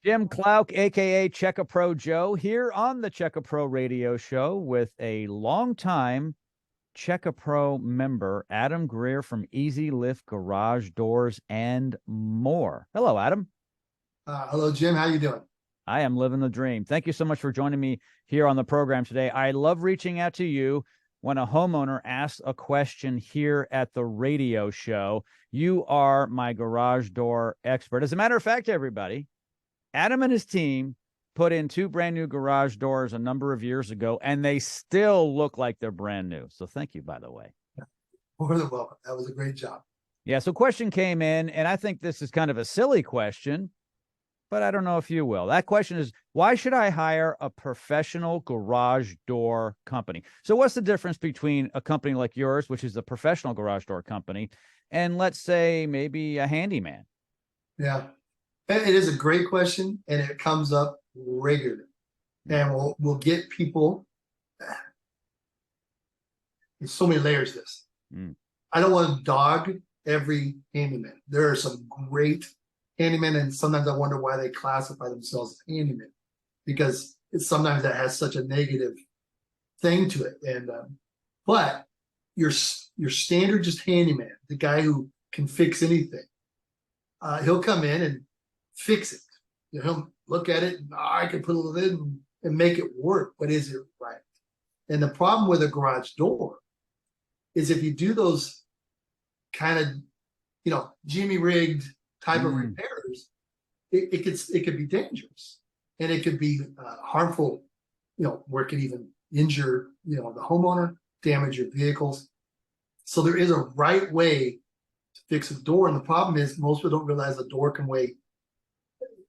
Jim Clouk, aka Check-A-Pro Joe, here on the Check-A-Pro radio show with a longtime Check-A-Pro member, Adam Greer from EzLift Garage Doors and more. Hello, Adam. Hello, Jim. How you doing? I am living the dream. Thank you so much for joining me here on the program today. I love reaching out to you when a homeowner asks a question here at the radio show. You are my garage door expert. As a matter of fact, everybody, Adam and his team put in 2 brand new garage doors a number of years ago, and they still look like they're brand new. So thank you, by the way. More than welcome. That was a great job. Yeah, so question came in, and I think this is kind of a silly question, but I don't know if you will. That question is, why should I hire a professional garage door company? So what's the difference between a company like yours, which is a professional garage door company, and let's say maybe a handyman? Yeah, it is a great question, and it comes up regularly. And we'll get people. There's so many layers to this. I don't want to dog every handyman. There are some great handymen, and sometimes I wonder why they classify themselves as handyman, because sometimes that has such a negative thing to it. And but your standard just handyman, the guy who can fix anything, he'll come in and fix it. You know, he'll look at it and I can put a little in and make it work, but is it right? And the problem with a garage door is if you do those kind of, you know, Jimmy rigged type of repairs, it could be dangerous, and it could be harmful, you know, where it could even injure, you know, the homeowner, damage your vehicles. So there is a right way to fix a door, and the problem is most people don't realize a door can weigh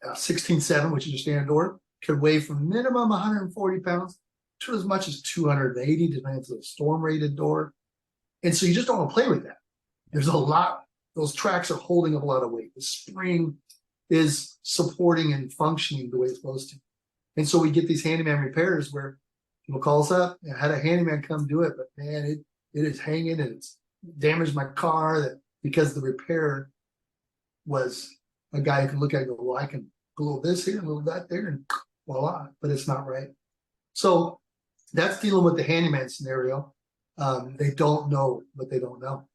16.7, which is your standard door, could weigh from minimum 140 pounds to as much as 280, depending if it's a storm rated door. And so you just don't want to play with that. There's a lot, those tracks are holding up a lot of weight. The spring is supporting and functioning the way it's supposed to. And so we get these handyman repairs where people call us up, I had a handyman come do it, but man, it is hanging and it's damaged my car, because the repair was a guy who can look at it and go, well, I can glue this here, a little that there, and voila, but it's not right. So that's dealing with the handyman scenario. They don't know what they don't know.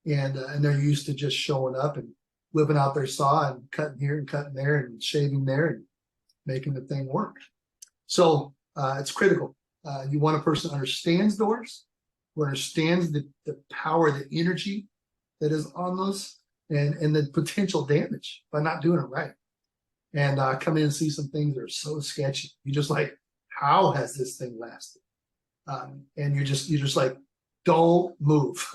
And they're used to just showing up and whipping out their saw and cutting here and cutting there and shaving there and making the thing work. So it's critical. You want a person who understands doors, who understands the power, the energy that is on those, and the potential damage by not doing it right. And come in and see some things that are so sketchy. You're just like, how has this thing lasted? And you're just like, don't move.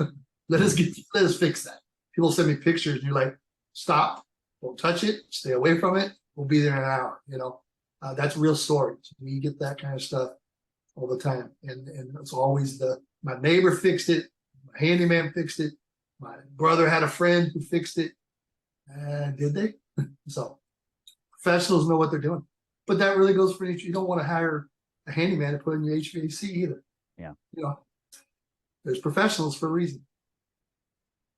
Let us fix that. People send me pictures and you're like, stop, don't touch it, stay away from it. We'll be there in an hour. You know, that's real stories. We get that kind of stuff all the time. And it's always my neighbor fixed it, my handyman fixed it, my brother had a friend who fixed it. Did they? So professionals know what they're doing. But that really goes for each. You don't want to hire a handyman to put in your HVAC either. Yeah. You know, there's professionals for a reason.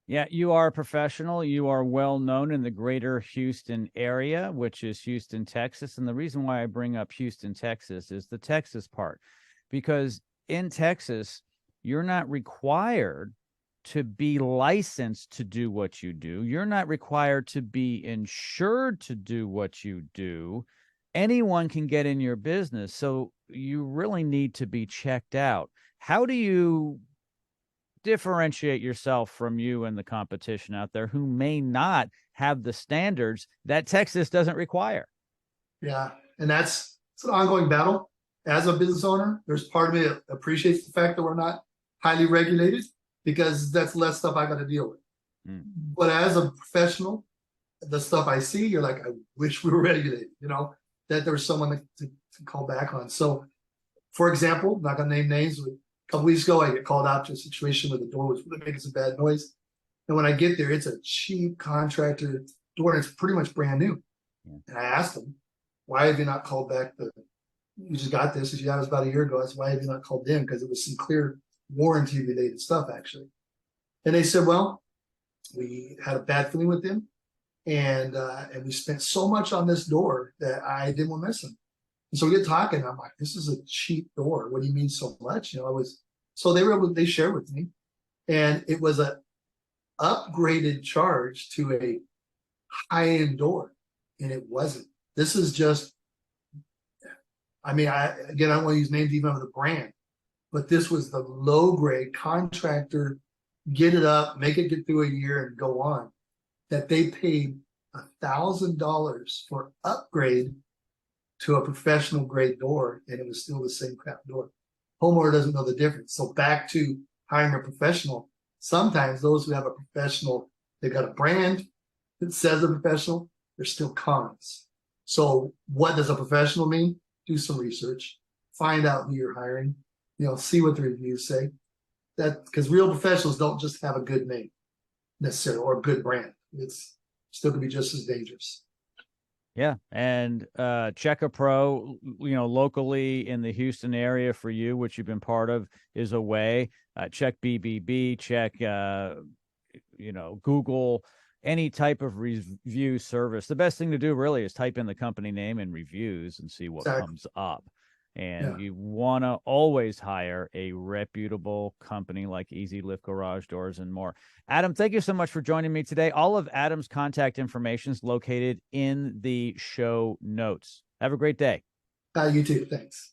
Yeah, you are a professional. You are well known in the greater Houston area, which is Houston, Texas. And the reason why I bring up Houston, Texas is the Texas part, because in Texas, you're not required to be licensed to do what you do. You're not required to be insured to do what you do. Anyone can get in your business. So you really need to be checked out. How do you differentiate yourself from you and the competition out there who may not have the standards that Texas doesn't require? Yeah, and it's an ongoing battle. As a business owner, there's part of me that appreciates the fact that we're not highly regulated, because that's less stuff I got to deal with. But as a professional, the stuff I see, you're like, I wish we were regulated, you know, that there was someone to call back on. So, for example, I'm not going to name names, but a couple weeks ago, I get called out to a situation where the door was really making some bad noise. And when I get there, it's a cheap contractor door, and it's pretty much brand new. And I asked them, why have you not called back you just got this? Yeah, it was about a year ago. I said, why have you not called them? Because it was some clear warranty related stuff, actually. And they said, well, we had a bad feeling with them. and we spent so much on this door that I didn't want to miss him. And so we get talking. I'm like, this is a cheap door. What do you mean so much? You know, so they shared with me, and it was a upgraded charge to a high-end door, and it wasn't. This is just, I mean, I don't want to use names even of the brand, but this was the low grade contractor, get it up, make it get through a year and go on, that they paid $1,000 for upgrade to a professional grade door, and it was still the same crap door. Homeowner doesn't know the difference. So back to hiring a professional. Sometimes those who have a professional, they got a brand that says they're professional, they're still cons. So what does a professional mean? Do some research, find out who you're hiring, you know, see what the reviews say. That because real professionals don't just have a good name necessarily or a good brand. It's still can be just as dangerous. Yeah, and Check a Pro, you know, locally in the Houston area for you, which you've been part of, is a way. Check BBB, check, you know, Google, any type of review service. The best thing to do really is type in the company name and reviews and see what comes up. And you want to always hire a reputable company like EzLift Garage Doors and more. Adam, thank you so much for joining me today. All of Adam's contact information is located in the show notes. Have a great day. You too. Thanks.